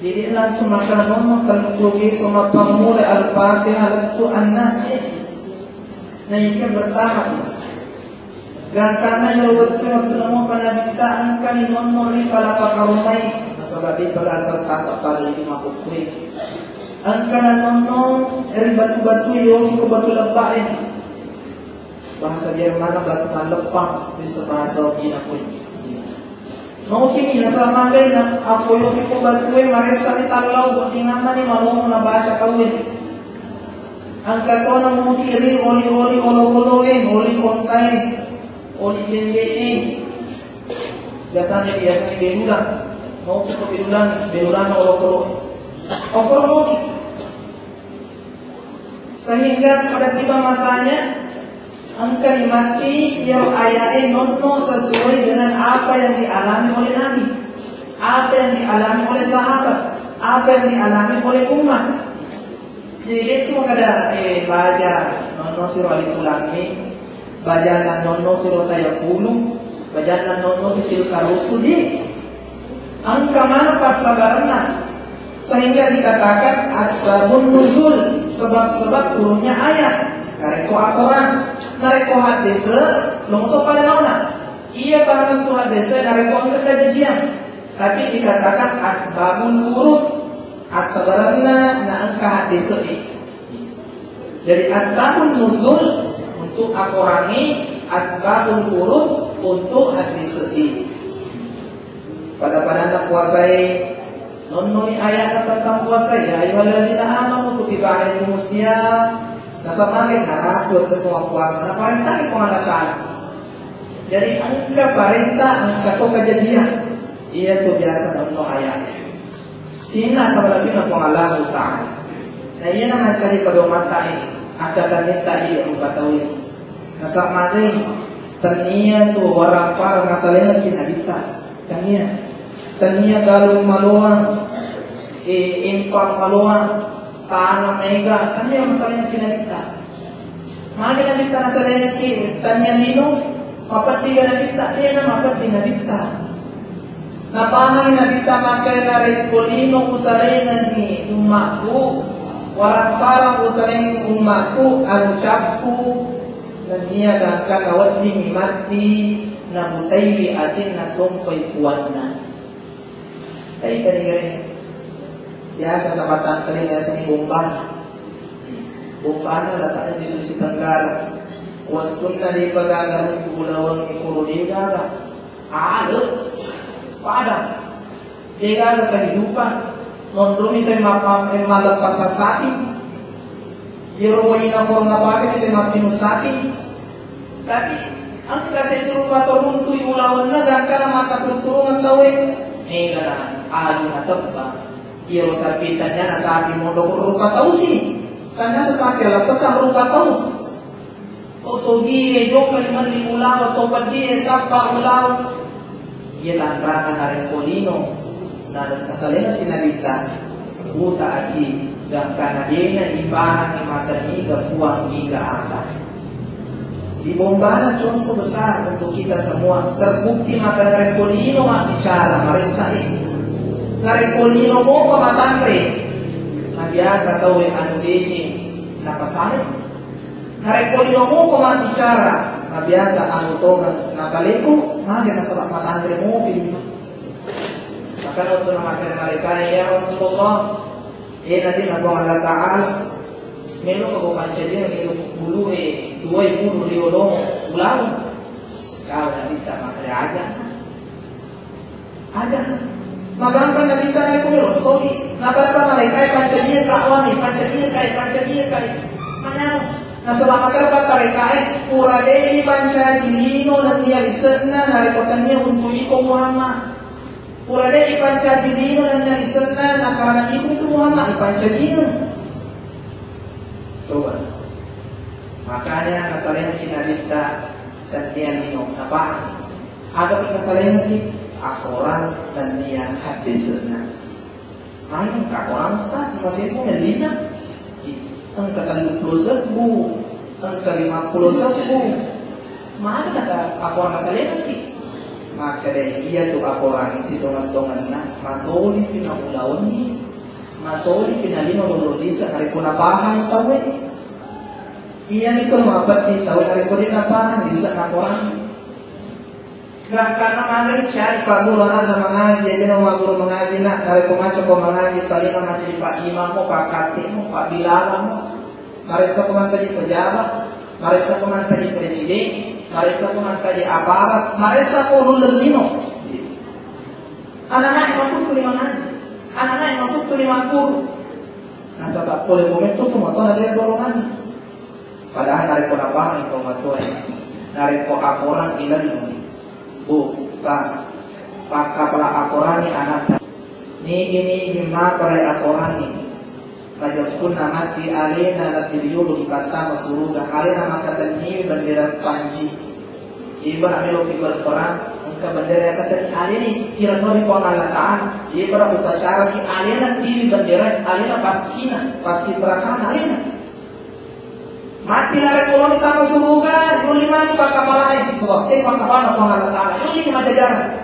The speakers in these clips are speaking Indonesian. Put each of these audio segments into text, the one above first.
Jadi langsung makan nono terkuki sama pamule al-fatihah itu an-nas. Nah ini bertahap. Gangkana yang waktu bertemu panabita angkani nono ni pala pakarumai. Sebab di pelajar kasak pada lima kukui. Angkana nono dari batu-batu yang ke batu lebah ini. Bahasa Jerman batu lepang bisa bahasa Cina pun. Mau kini nasa magay na ako yung iko batuwe maresa ni talaw buti nga man ni malong na bahasa kawin. Ang kato na mo kiri oli olo-oloin, oli kontay, oli benggein. Biasanya belulang. Mau kita belulang na olo-olo. Okolo mo. Sehingga pada tiba masanya angka dimati yang ayat nono sesuai dengan apa yang dialami oleh Nabi, apa yang dialami oleh sahabat, apa yang dialami oleh umat. Jadi itu ada baca nono siro alikulangi, baca nono siro saya puluh, baca nono sisil karusudi. Angka mana pas sabarna sehingga dikatakan asbabun nuzul, sebab-sebab turunnya ayat. Kareko Al-Quran, nareko hadis, longso pada launa. Ia para nasuh hadis, nareko angkat kejadian. Tapi dikatakan asbabun wurud, asbabarna na angka hadis ini. Jadi asbabun nuzul untuk Al-Quran ini, asbabun wurud untuk hadis ini. Pada anak puasai, nononi ayat tentang puasa ya ayyuhalladzina amanu kutiba alaikumusiyam. Nasamangin nakakot sa mga puasa na parenta ni pangalakaan. Jadi angka parenta angka to kejadian. Iya to biasa ng ayat. Sina kabalapin ang pangalaman ta'ala. Na iya naman kali padomata ini. Ada kanita iya ang patawin. Nasamangin tania to warapar ngasalena kinabita. Tania galong maluang. Impang maluang. Tanah mega, kan yang masalahnya kinabita. Maka kinabita masalahnya tanya nino, mapat tiga nabita, dia nama mapat kinabita. Napana kinabita makai narik kolino usalena ni umatku, warang parang usalena umatku, alucapku, dan dia gangka kawat ni mati, na butaywi atin na sompay puwana. Tayo kani-kani. Ya, sa tempatan telinga sini Bombana. Bombana letaknya di Sulawesi Tenggara. Waktu tadi pegangan Kepulauan Ikurudega, ada, padang. Dia ada kehidupan. Nondromi tema malepas sasaki. Jerowa ina korna pake tema pinusaki. Tapi ang kasi rupa toruntu iulawan na gangkana mata kulturungan tawe. Gara adu na tebba. Ia sapitannya nasabi mondok rupa tahu sih, karena sesapi lepas ang rupa tahu. O sogi jok maliman ulang atau padi sapa ulang. Ia lantaran hari kolino, dan kasalena pinabita buta adi dan karena dia ibahan di mata niga buang niga apa. Di Bombana contoh besar untuk kita semua terbukti maka hari kolino masih cara marisa ini. Narekolino mo pamatangre na biasa tahu anu desi napasalit. Narekolino mo pamaticara na biasa anu togan nakaliku maka nasalak matangre mo pilih. Maka untuk nama mereka ya Rasulullah nanti nabi Allah Ta'ala melo kabukan jadi melo bulu dua bulu liolong ulang kau nanti tak makan aja Magang penabita itu melosogi. Napa mereka pancadian kaawani, pancadian kai. Mana? Nasalah makar mereka puradei pancadilino nanti alisena narekotannya untuk iko Muhammad. Puradei pancadilino nanti alisena nakarana itu Muhammad pancadian. Coba. Makanya nasalahnya kinabita dan dia nino. Apa? Ada nasalahnya sih. Akoran dan yang hadisnya. Mana akoran stas masih punya lina. Angka 30.000, angka 50.000. Mana ada akoran masalah lagi? Maka dari iya tu ako orang si dongan-dongan na masoli pinakulaon ni masoli pinalima lulisa hari ko napahan tawe iya ni ko mabat ni tawe hari ko din napahan bisa na orang karena mangan cari paguro na sa mengaji jadi na guru mengaji na hari ko maco ko mengaji kali na mati pak imam mo pak kati mo pak bilala mo marisa ko man tadi pejabat marisa ko man tadi presiden marisa ko man tadi aparat, marisa ko lululino. Anak-anak yang mampu lima ngaji, anak-anak yang mampu lima guru. Nasa tak boleh momento tu motor ada yang dorongan. Padahal nari ko napang informator, nari ko akoran ilan bukan pakka pala akoran ni anak. Ni ini lima pala akoran ni. Kajak pun mati alena latiriulu kata masuruga alena maka tanhi bendera panji iba amelo ki berperang angka bendera kata aleni kira-kira di pengalataan iba upacara ki alena tiri bendera alena paski perang alena mati lare koloni tama suruga yuli mani pakapalain waktu pakapala pengalataan yuli majajar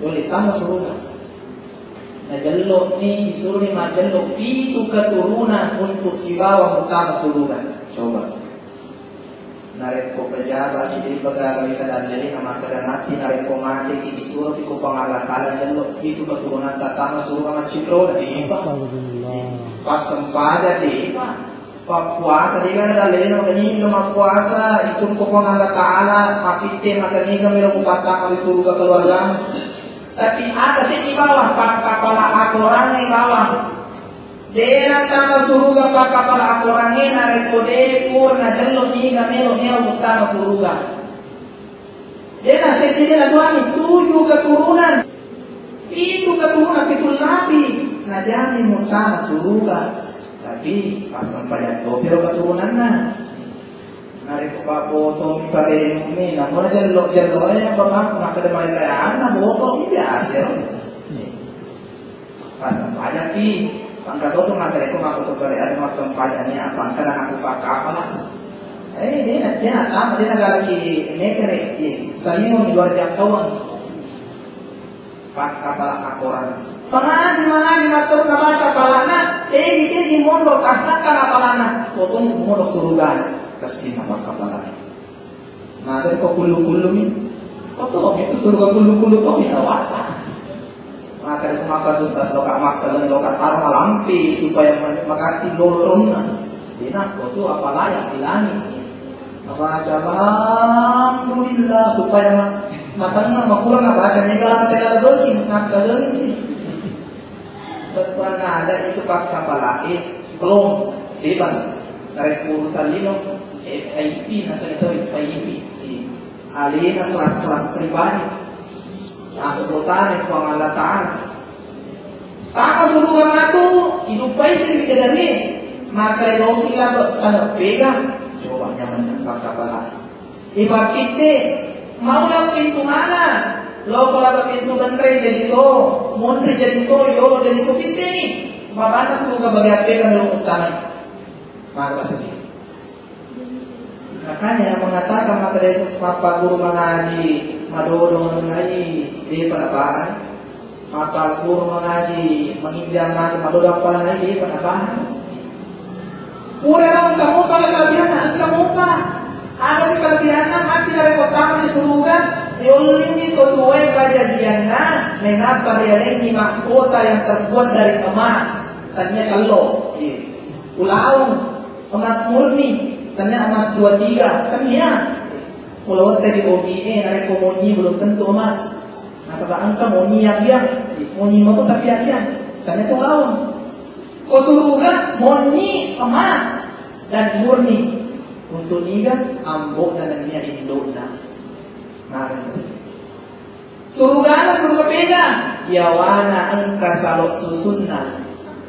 yuli tama suruga Najallo ni disuruh ni majallo itu keturunan untuk si bawah utama suruhan. Coba. Narik ko pejabat jadi pegawai kita dari nama kada mati narik ko mati disuruh di ko pangalakan jallo itu keturunan tatama suruhan macitro dari pas sempada di puasa di kan ada leno kani no puasa disuruh ko pangalakan mapite makani kami ro patama disuruh ke keluarga. Tapi ada sih di bawah pak kepala akoran di bawah. Dia tama suruga pak kepala akoran ini narik kode kur najello hingga melo utama suruga. Dia nasi dia lakukan 7 keturunan. Itu keturunan itu nabi. Najani utama suruga. Tapi pas sampai jatuh keturunannya. Narik ko foto ipare ni na mo jallo ya bapa makada mai kaya na foto biasa pas sampainya pi pangkat to materi ko mako to kare ada mas sampainya ni apa kana aku pakapala dia ta dia lagi mekere salimo ni luar jangkauan pakapala akoran di matur na baca palana di mondo kasaka palana foto mondo surugan kasih nama kapal nah dari kok kulu ni kok tuh itu surga kulu kok bisa wata maka itu maka terus tas lokak makan lokak taruh lampi supaya makati lorong dina kok tuh apa layak silani apa alhamdulillah supaya matanya makurang bahasanya galang tegala doki ngakal sih betul ada itu pak kapal lain belum bebas dari urusan lino IP nasa ito IP alina kelas pribadi angkutan yang pengalataan taka suruhan itu hidupai sih dari maka itu kita pegang coba nyaman kapal ibarat kita mau lah pintu mana lo kalau pintu benteng jadi to muntri jadi to yo jadi to kita nih babana suruh bagi pegang lo utama maka sedih. Makanya mengatakan maka itu papa guru mengaji madodo mengaji di penapaan papa guru mengaji menginjam madodo apa di penapaan kurang kamu pada kelebihan kamu pak ada kelebihan mati dari kota di surga diulini kedua kejadiannya mengapa dia ini mahkota yang terbuat dari emas ternyata kalau ulang emas murni, ternyata emas 23, kan iya. Kalau tadi OBE, narik moni belum tentu emas. Masa angka moni yang moni itu tapi yang ternyata lawan. Kau surga moni emas dan murni. Untuk niga ambok dan dia indona. Nah, surga beda. Yawana angka salok susunna,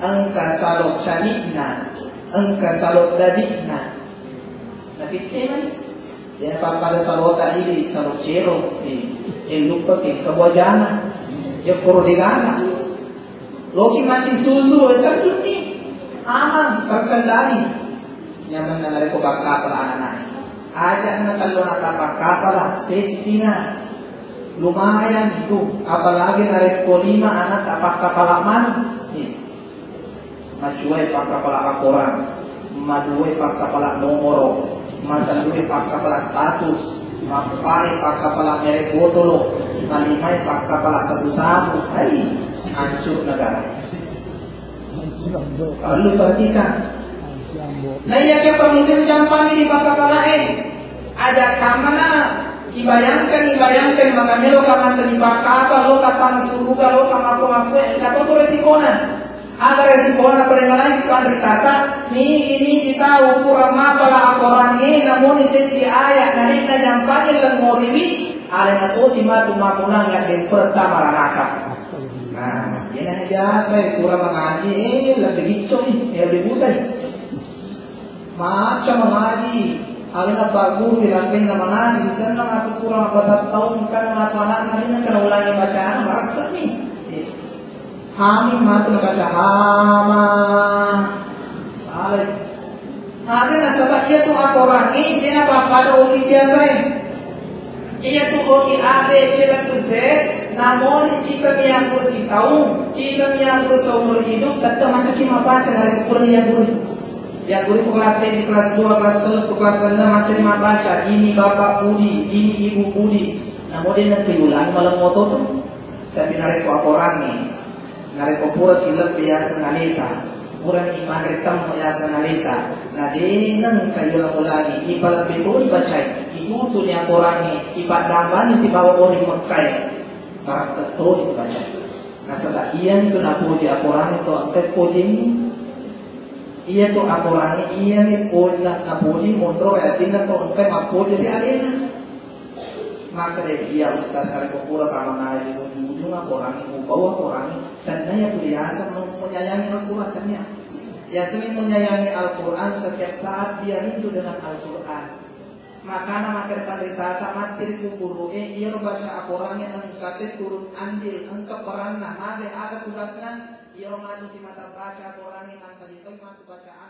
angka salok canikna. Engkau salot dadikna, tapi teman dia pada salot tadi salot cero, lupa ke kebojana, dia korodegana, loki mati susu, itu ni aman terkendali, nyaman nalari ko bakapal anak, ajak na kalau nak kapal safety na, lumayan itu. Apalagi narik ko 5 anak pagkapalaman. Macuay pagkapala akoran, maduay pagkapala nomoro, matanduay pagkapala status, mapapay pagkapala merek botolo, malimay pagkapala sabu-sabu. Ay, hancur negara. Perlu perhatikan. Nah iya ke pemimpin campan ini pagkapalain. Ada kamana ibayangkan makanya lo kaman terlibat apa lo kata nasuruga lo kamaku kata tuh resikonya. Ada resikonya perengalan bukan dikata ini kita ukuran pala akoran ini namun di ayat nanti kita jampanya dan moriwi ada nato si matu-matulang yang pertama raka. Nah ini yang biasa kurang mengaji lebih gico lebih mudah macam mengaji ada na bagus dilakukan na mengaji di sana atau kurang berapa tahun kan atau anak ini kan ulangi bacaan marak nih Hamim matu baca hama salah. Ada nasabah ia tu akoran ini dia apa pada orang biasa ini. Ia tu orang A B C dan Z. Namun sistem yang kursi tahu, sistem yang kursi umur hidup tetap macam cuma baca dari kuliah guru. Yang guru kelas 1 di kelas 2 kelas 3 kelas 6 macam cuma baca ini bapak Budi, ini ibu Budi. Namun dia nanti ulang malam motor tu. Tapi narik akoran ni. Nari ko pura kilap biasa nalita, pura iman rekam biasa nalita. Na dinang kayo lang ulagi, ipalapito ibacay, ituto niya korani, ipadamban si bawa ori magkay, para tato ibacay. Nasa iyan ito na po di akorani ito, ang kagpoding, iyan ito akorani, iyan ito na po di montro, kaya din na ito, ang kay mapodi di alina. Maka dari ia ustaz kali pura kama ngaji ujung akorani, bawa akorani. Dan saya biasa menyayangi Al-Quran ya sering menyayangi Al-Quran setiap saat dia rindu dengan Al-Quran. Maka nama kereta sama tirku guru ia baca Al-Qurannya engkate turun andil engkap peranna ada tugasnya ia mengadu si mata baca Al-Quran yang tadi itu matu bacaan